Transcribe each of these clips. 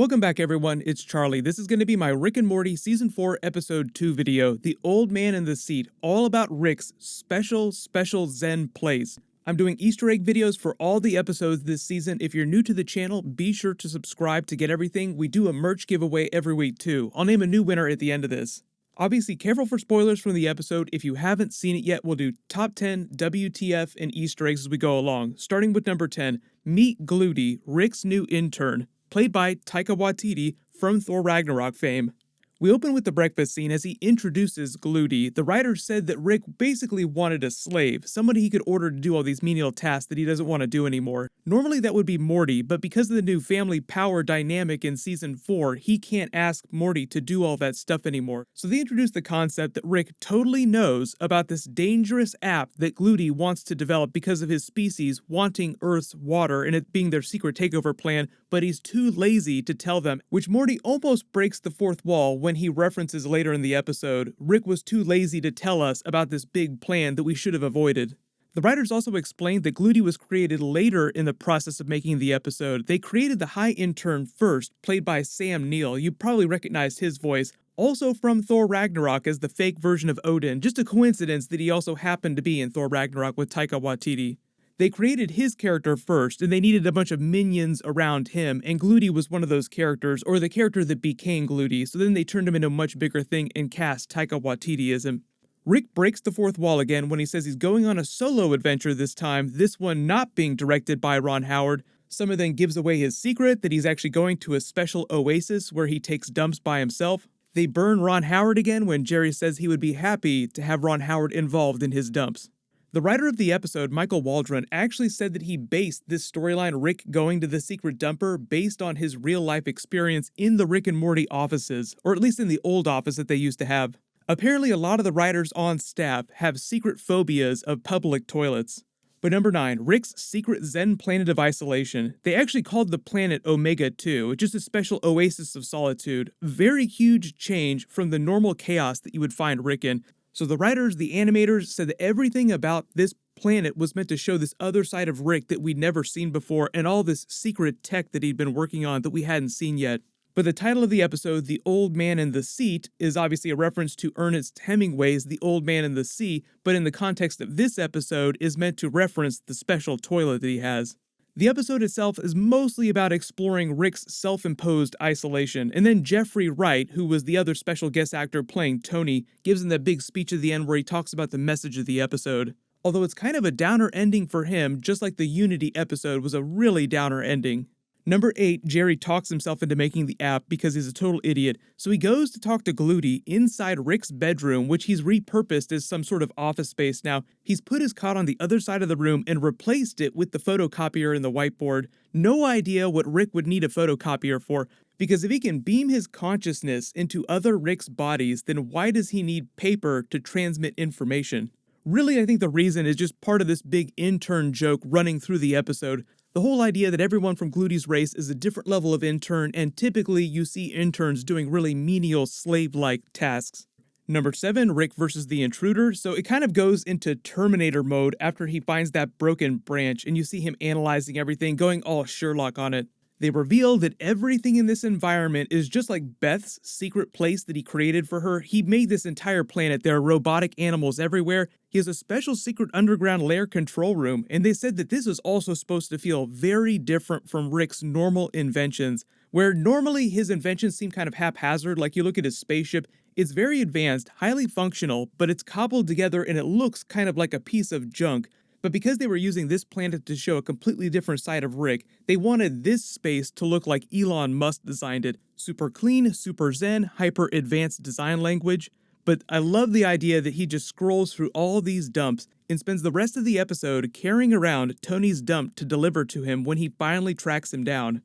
Welcome back everyone, it's Charlie. This is going to be my Rick and Morty Season 4 Episode 2 video, The Old Man in the Seat, all about Rick's special Zen place. I'm doing Easter egg videos for all the episodes this season. If you're new to the channel, be sure to subscribe to get everything. We do a merch giveaway every week too. I'll name a new winner at the end of this. Obviously, careful for spoilers from the episode. If you haven't seen it yet, we'll do top 10 WTF and Easter eggs as we go along. Starting with number 10, meet Gluty, Rick's new intern, played by Taika Waititi from Thor Ragnarok fame. We open with the breakfast scene as he introduces Gluty. The writer said that Rick basically wanted a slave, somebody he could order to do all these menial tasks that he doesn't want to do anymore. Normally that would be Morty, but because of the new family power dynamic in Season 4, he can't ask Morty to do all that stuff anymore. So they introduced the concept that Rick totally knows about this dangerous app that Gluty wants to develop because of his species wanting Earth's water and it being their secret takeover plan, but he's too lazy to tell them, which Morty almost breaks the fourth wall when he references later in the episode. Rick was too lazy to tell us about this big plan that we should have avoided. The writers also explained that Gluty was created later in the process of making the episode. They created the High Intern first, played by Sam Neill. You probably recognized his voice, also from Thor Ragnarok as the fake version of Odin. Just a coincidence that he also happened to be in Thor Ragnarok with Taika Waititi. They created his character first, and they needed a bunch of minions around him, and Gluty was one of those characters, or the character that became Gluty, so then they turned him into a much bigger thing and cast Taika Waititi as him. Rick breaks the fourth wall again when he says he's going on a solo adventure this time, this one not being directed by Ron Howard. Summer then gives away his secret that he's actually going to a special oasis where he takes dumps by himself. They burn Ron Howard again when Jerry says he would be happy to have Ron Howard involved in his dumps. The writer of the episode, Michael Waldron, actually said that he based this storyline, Rick going to the secret dumper, based on his real-life experience in the Rick and Morty offices, or at least in the old office that they used to have. Apparently, a lot of the writers on staff have secret phobias of public toilets. But number 9, Rick's secret Zen planet of isolation. They actually called the planet Omega 2, just a special oasis of solitude. Very huge change from the normal chaos that you would find Rick in. So the writers, the animators, said that everything about this planet was meant to show this other side of Rick that we'd never seen before and all this secret tech that he'd been working on that we hadn't seen yet. But the title of the episode, The Old Man in the Seat, is obviously a reference to Ernest Hemingway's The Old Man in the Sea, but in the context of this episode is meant to reference the special toilet that he has. The episode itself is mostly about exploring Rick's self-imposed isolation, and then Jeffrey Wright, who was the other special guest actor playing Tony, gives him that big speech at the end where he talks about the message of the episode. Although it's kind of a downer ending for him, just like the Unity episode was a really downer ending. Number 8, Jerry talks himself into making the app because he's a total idiot, so he goes to talk to Gluty inside Rick's bedroom, which he's repurposed as some sort of office space now. He's put his cot on the other side of the room and replaced it with the photocopier and the whiteboard. No idea what Rick would need a photocopier for, because if he can beam his consciousness into other Rick's bodies, then why does he need paper to transmit information? Really, I think the reason is just part of this big intern joke running through the episode. The whole idea that everyone from Gluty's race is a different level of intern, and typically you see interns doing really menial, slave-like tasks. Number 7, Rick versus the intruder. So it kind of goes into Terminator mode after he finds that broken branch, and you see him analyzing everything, going all Sherlock on it. They reveal that everything in this environment is just like Beth's secret place that he created for her. He made this entire planet. There are robotic animals everywhere. He has a special secret underground lair control room, and they said that this is also supposed to feel very different from Rick's normal inventions, where normally his inventions seem kind of haphazard. Like you look at his spaceship, it's very advanced, highly functional, but it's cobbled together and it looks kind of like a piece of junk. But because they were using this planet to show a completely different side of Rick, they wanted this space to look like Elon Musk designed it. Super clean, super zen, hyper advanced design language. But I love the idea that he just scrolls through all these dumps and spends the rest of the episode carrying around Tony's dump to deliver to him when he finally tracks him down.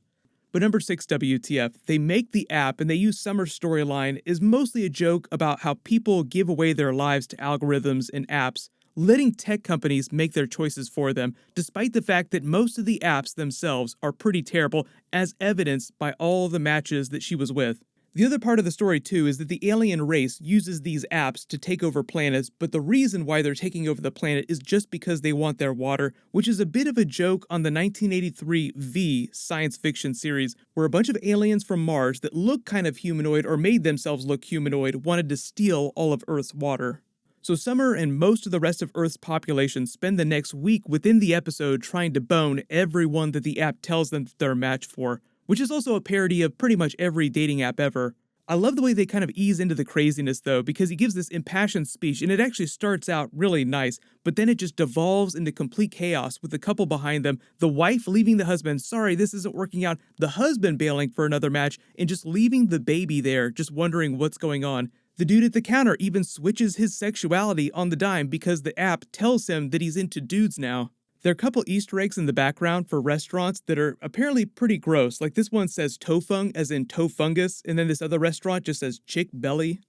But number 6, WTF, they make the app and they use Summer's storyline is mostly a joke about how people give away their lives to algorithms and apps, letting tech companies make their choices for them, despite the fact that most of the apps themselves are pretty terrible, as evidenced by all the matches that she was with. The other part of the story, too, is that the alien race uses these apps to take over planets, but the reason why they're taking over the planet is just because they want their water, which is a bit of a joke on the 1983 V science fiction series, where a bunch of aliens from Mars that look kind of humanoid or made themselves look humanoid wanted to steal all of Earth's water. So Summer and most of the rest of Earth's population spend the next week within the episode trying to bone everyone that the app tells them they're a match for, which is also a parody of pretty much every dating app ever. I love the way they kind of ease into the craziness, though, because he gives this impassioned speech, and it actually starts out really nice, but then it just devolves into complete chaos with the couple behind them, the wife leaving the husband, sorry, this isn't working out, the husband bailing for another match, and just leaving the baby there, just wondering what's going on. The dude at the counter even switches his sexuality on the dime because the app tells him that he's into dudes now. There are a couple Easter eggs in the background for restaurants that are apparently pretty gross. Like this one says tofung, as in tofungus, and then this other restaurant just says chick belly.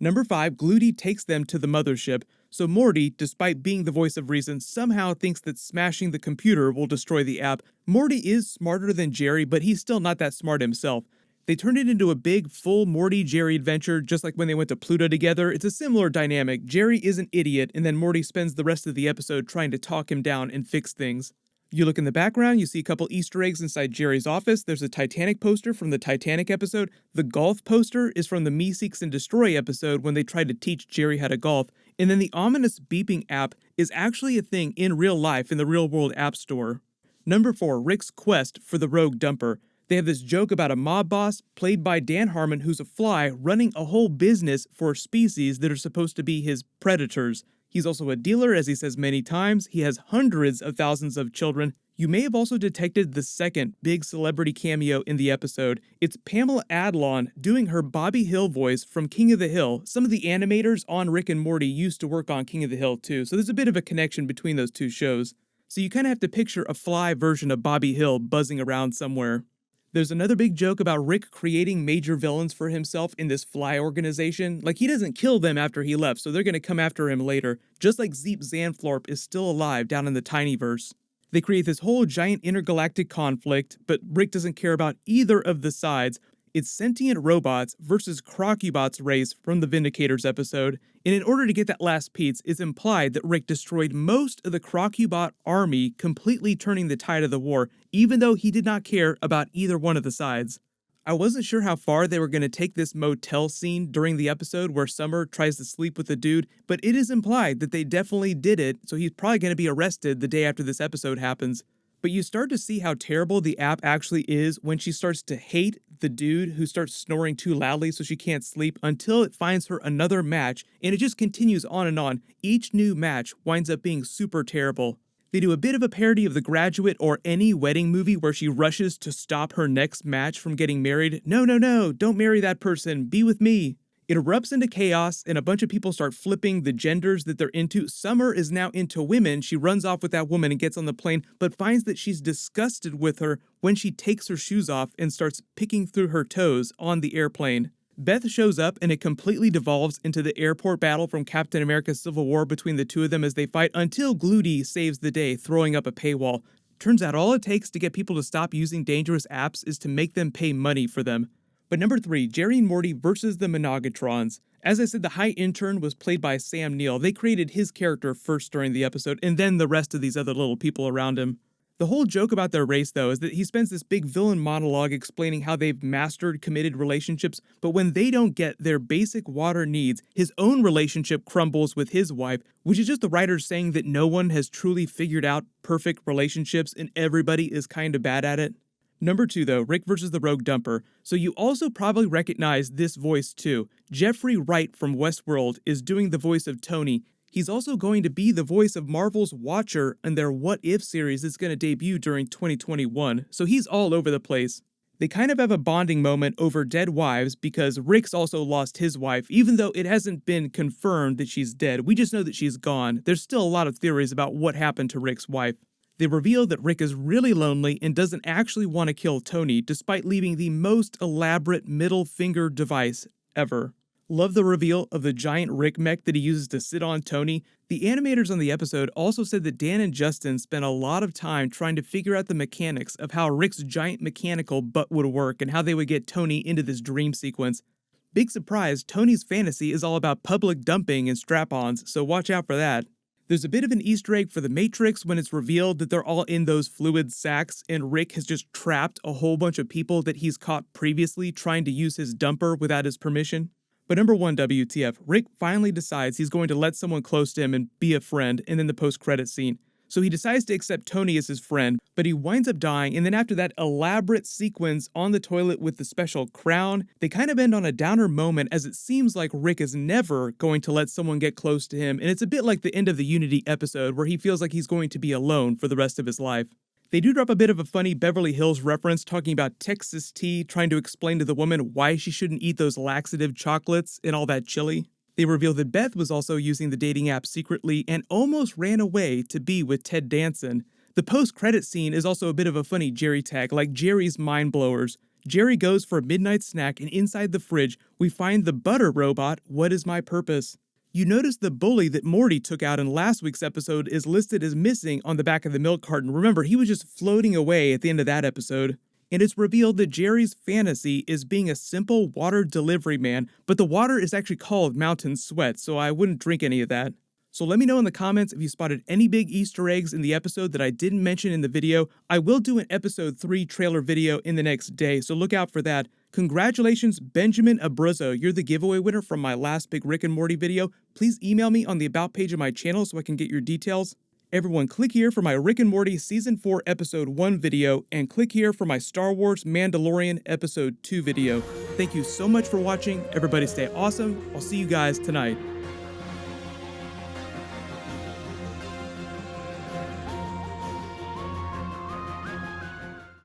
Number 5, Gluty takes them to the mothership, so Morty, despite being the voice of reason, somehow thinks that smashing the computer will destroy the app. Morty is smarter than Jerry, but he's still not that smart himself. They turned it into a big, full Morty-Jerry adventure, just like when they went to Pluto together. It's a similar dynamic. Jerry is an idiot, and then Morty spends the rest of the episode trying to talk him down and fix things. You look in the background, you see a couple Easter eggs inside Jerry's office. There's a Titanic poster from the Titanic episode. The golf poster is from the Me Seeks and Destroy episode when they tried to teach Jerry how to golf. And then the ominous beeping app is actually a thing in real life in the real-world app store. Number 4, Rick's quest for the rogue dumper. They have this joke about a mob boss, played by Dan Harmon, who's a fly, running a whole business for species that are supposed to be his predators. He's also a dealer, as he says many times. He has hundreds of thousands of children. You may have also detected the second big celebrity cameo in the episode. It's Pamela Adlon doing her Bobby Hill voice from King of the Hill. Some of the animators on Rick and Morty used to work on King of the Hill too, so there's a bit of a connection between those two shows. So you kind of have to picture a fly version of Bobby Hill buzzing around somewhere. There's another big joke about Rick creating major villains for himself in this fly organization. Like, he doesn't kill them after he left, so they're going to come after him later, just like Zeep Zanthorpe is still alive down in the Tinyverse. They create this whole giant intergalactic conflict, but Rick doesn't care about either of the sides. It's sentient robots versus Crocubot's race from the Vindicators episode, and in order to get that last piece, it's implied that Rick destroyed most of the Crocubot army, completely turning the tide of the war, even though he did not care about either one of the sides. I wasn't sure how far they were going to take this motel scene during the episode where Summer tries to sleep with the dude, but it is implied that they definitely did it, so he's probably going to be arrested the day after this episode happens. But you start to see how terrible the app actually is when she starts to hate the dude who starts snoring too loudly so she can't sleep until it finds her another match, and it just continues on and on. Each new match winds up being super terrible. They do a bit of a parody of The Graduate or any wedding movie where she rushes to stop her next match from getting married. No, don't marry that person, be with me. It erupts into chaos, and a bunch of people start flipping the genders that they're into. Summer is now into women. She runs off with that woman and gets on the plane, but finds that she's disgusted with her when she takes her shoes off and starts picking through her toes on the airplane. Beth shows up, and it completely devolves into the airport battle from Captain America Civil War between the two of them as they fight until Gluty saves the day, throwing up a paywall. Turns out all it takes to get people to stop using dangerous apps is to make them pay money for them. But number 3, Jerry and Morty versus the Monogatrons. As I said, the High Intern was played by Sam Neill. They created his character first during the episode, and then the rest of these other little people around him. The whole joke about their race, though, is that he spends this big villain monologue explaining how they've mastered committed relationships, but when they don't get their basic water needs, his own relationship crumbles with his wife, which is just the writers saying that no one has truly figured out perfect relationships and everybody is kind of bad at it. Number 2, though, Rick versus the Rogue Dumper. So you also probably recognize this voice, too. Jeffrey Wright from Westworld is doing the voice of Tony. He's also going to be the voice of Marvel's Watcher in their What If series that's going to debut during 2021, so he's all over the place. They kind of have a bonding moment over dead wives because Rick's also lost his wife, even though it hasn't been confirmed that she's dead. We just know that she's gone. There's still a lot of theories about what happened to Rick's wife. They reveal that Rick is really lonely and doesn't actually want to kill Tony, despite leaving the most elaborate middle finger device ever. Love the reveal of the giant Rick mech that he uses to sit on Tony. The animators on the episode also said that Dan and Justin spent a lot of time trying to figure out the mechanics of how Rick's giant mechanical butt would work and how they would get Tony into this dream sequence. Big surprise, Tony's fantasy is all about public dumping and strap-ons, so watch out for that. There's a bit of an Easter egg for the Matrix when it's revealed that they're all in those fluid sacks and Rick has just trapped a whole bunch of people that he's caught previously trying to use his dumper without his permission. But number one, WTF, Rick finally decides he's going to let someone close to him and be a friend in the post-credits scene. So he decides to accept Tony as his friend, but he winds up dying, and then after that elaborate sequence on the toilet with the special crown, they kind of end on a downer moment as it seems like Rick is never going to let someone get close to him, and it's a bit like the end of the Unity episode where he feels like he's going to be alone for the rest of his life. They do drop a bit of a funny Beverly Hills reference talking about Texas tea, trying to explain to the woman why she shouldn't eat those laxative chocolates and all that chili. They reveal that Beth was also using the dating app secretly and almost ran away to be with Ted Danson. The post-credit scene is also a bit of a funny Jerry tag, like Jerry's Mindblowers. Jerry goes for a midnight snack and inside the fridge, we find the butter robot, What Is My Purpose? You notice the bully that Morty took out in last week's episode is listed as missing on the back of the milk carton. Remember, he was just floating away at the end of that episode. And it's revealed that Jerry's fantasy is being a simple water delivery man, but the water is actually called Mountain Sweat, so I wouldn't drink any of that. So let me know in the comments if you spotted any big Easter eggs in the episode that I didn't mention in the video. I will do an episode 3 trailer video in the next day, so look out for that. Congratulations, Benjamin Abruzzo. You're the giveaway winner from my last big Rick and Morty video. Please email me on the About page of my channel so I can get your details. Everyone, click here for my Rick and Morty Season 4 Episode 1 video, and click here for my Star Wars Mandalorian Episode 2 video. Thank you so much for watching. Everybody stay awesome. I'll see you guys tonight.